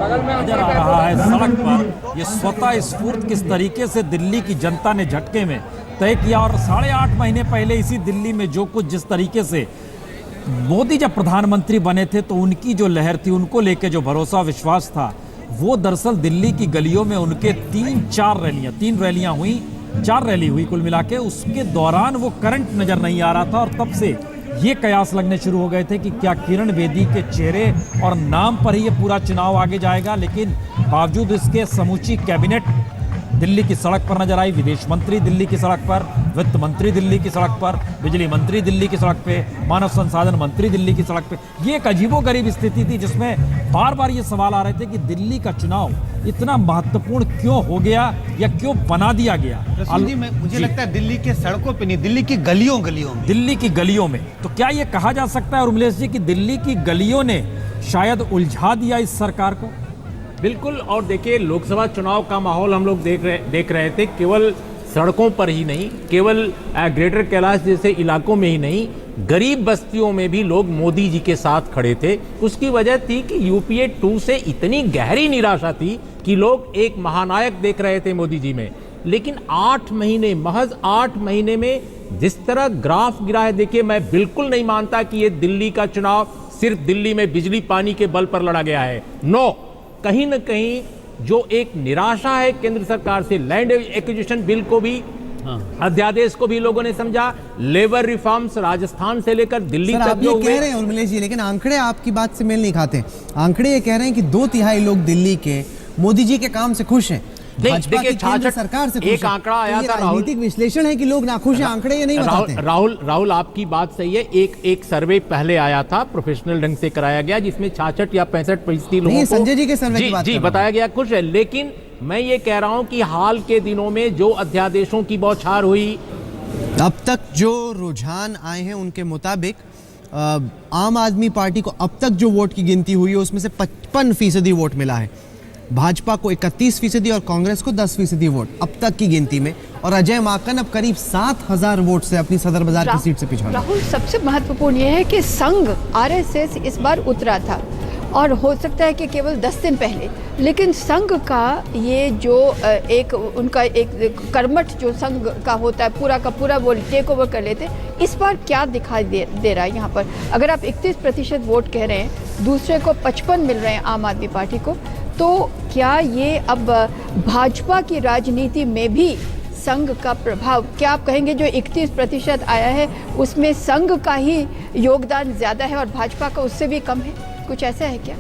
नजर आ रहा है सड़क पर, ये स्वतः स्फूर्त किस तरीके से दिल्ली की जनता ने झटके में तय किया। और 8.5 महीने पहले इसी दिल्ली में जो कुछ जिस तरीके से मोदी जब प्रधानमंत्री बने थे तो उनकी जो लहर थी, उनको लेके जो भरोसा विश्वास था, वो दरअसल दिल्ली की गलियों में उनके 3 रैलियां हुई, 4 रैली हुई कुल मिला के। उसके दौरान वो करंट नजर नहीं आ रहा था और तब से ये कयास लगने शुरू हो गए थे कि क्या किरण बेदी के चेहरे और नाम पर ही ये पूरा चुनाव आगे जाएगा। लेकिन बावजूद इसके समूची कैबिनेट दिल्ली की सड़क पर नजर आई, विदेश मंत्री दिल्ली की सड़क पर, वित्त मंत्री दिल्ली की सड़क पर, बिजली मंत्री दिल्ली की सड़क पे, मानव संसाधन मंत्री दिल्ली की सड़क पे। ये एक अजीबोगरीब स्थिति थी जिसमें बार बार ये सवाल आ रहे थे कि दिल्ली का चुनाव इतना महत्वपूर्ण क्यों हो गया या क्यों बना दिया गया। मुझे लगता है दिल्ली के सड़कों पे नहीं, दिल्ली की गलियों में, दिल्ली की गलियों में। तो क्या ये कहा जा सकता है उर्मिलेश जी कि दिल्ली की गलियों ने शायद उलझा दिया इस सरकार को? बिल्कुल। और देखिए, लोकसभा चुनाव का माहौल हम लोग देख रहे थे, केवल सड़कों पर ही नहीं, केवल ग्रेटर कैलाश जैसे इलाकों में ही नहीं, गरीब बस्तियों में भी लोग मोदी जी के साथ खड़े थे। उसकी वजह थी कि यूपीए 2 से इतनी गहरी निराशा थी कि लोग एक महानायक देख रहे थे मोदी जी में। लेकिन 8 महीने, महज 8 महीने में जिस तरह ग्राफ गिरा है, देखिए, मैं बिल्कुल नहीं मानता कि ये दिल्ली का चुनाव सिर्फ दिल्ली में बिजली पानी के बल पर लड़ा गया है। नो, कहीं न कहीं जो एक निराशा है केंद्र सरकार से, लैंड एक्विजिशन बिल को भी, अध्यादेश को भी लोगों ने समझा, लेबर रिफॉर्म्स राजस्थान से लेकर दिल्ली तक जो कह रहे हैं उर्मिलेश जी, लेकिन आंकड़े आपकी बात से मेल नहीं खाते। आंकड़े ये कह रहे हैं कि 2/3 लोग दिल्ली के मोदी जी के काम से खुश हैं। देखिए, सरकार से एक आंकड़ा आया था, राजनीतिक विश्लेषण है कि लोग नाखुश हैं, आंकड़े ये नहीं बताते। राहुल आपकी बात सही है। एक सर्वे पहले आया था, प्रोफेशनल ढंग से कराया गया, जिसमें 66 या 65% लोगों को, संजय जी के सर्वे की बात बताया गया खुश है। लेकिन मैं ये कह रहा हूं कि हाल के दिनों में जो अध्यादेशों की बौछार हुई, अब तक जो रुझान आए हैं उनके मुताबिक आम आदमी पार्टी को अब तक जो वोट की गिनती हुई है उसमें से 55% वोट मिला है, भाजपा को 31% और कांग्रेस को 10% वोट अब तक की गिनती में। और अजय माकन अब करीब 7000 वोट से अपनी सदर बाजार की सीट से पिछड़ा। राहुल, सबसे महत्वपूर्ण यह है कि संघ आरएसएस इस बार उतरा था और हो सकता है कि केवल 10 दिन पहले, लेकिन संघ का ये जो उनका एक कर्मठ जो संघ का होता है, पूरा का पूरा वो टेक ओवर कर लेते, इस बार क्या दिखाई दे रहा है यहाँ पर? अगर आप 31% वोट कह रहे हैं, दूसरे को 55 मिल रहे हैं आम आदमी पार्टी को, तो क्या ये अब भाजपा की राजनीति में भी संघ का प्रभाव, क्या आप कहेंगे जो 31% आया है उसमें संघ का ही योगदान ज्यादा है और भाजपा का उससे भी कम है? कुछ ऐसा है क्या?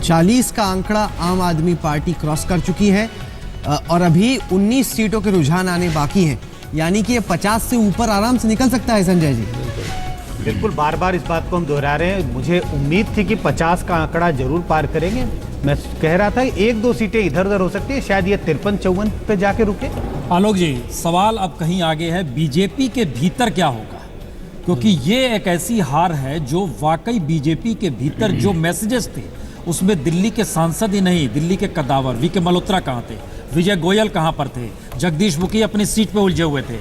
40 का आंकड़ा आम आदमी पार्टी क्रॉस कर चुकी है और अभी 19 सीटों के रुझान आने बाकी हैं, यानी कि ये 50 से ऊपर आराम से निकल सकता है। संजय जी, बिल्कुल, बार बार इस बात को हम दोहरा रहे हैं। मुझे उम्मीद थी कि 50 का आंकड़ा जरूर पार करेंगे। मैं कह रहा था 1-2 सीटें इधर उधर हो सकती है, शायद ये 53-54 पे जाके रुके। आलोक जी, सवाल अब कहीं आगे है, बीजेपी के भीतर क्या होगा? क्योंकि ये एक ऐसी हार है जो वाकई बीजेपी के भीतर जो मैसेजेस थे उसमें दिल्ली के सांसद ही नहीं, दिल्ली के कद्दावर वीके मल्होत्रा कहाँ थे, विजय गोयल कहाँ पर थे, जगदीश मुखी अपनी सीट पे उलझे हुए थे,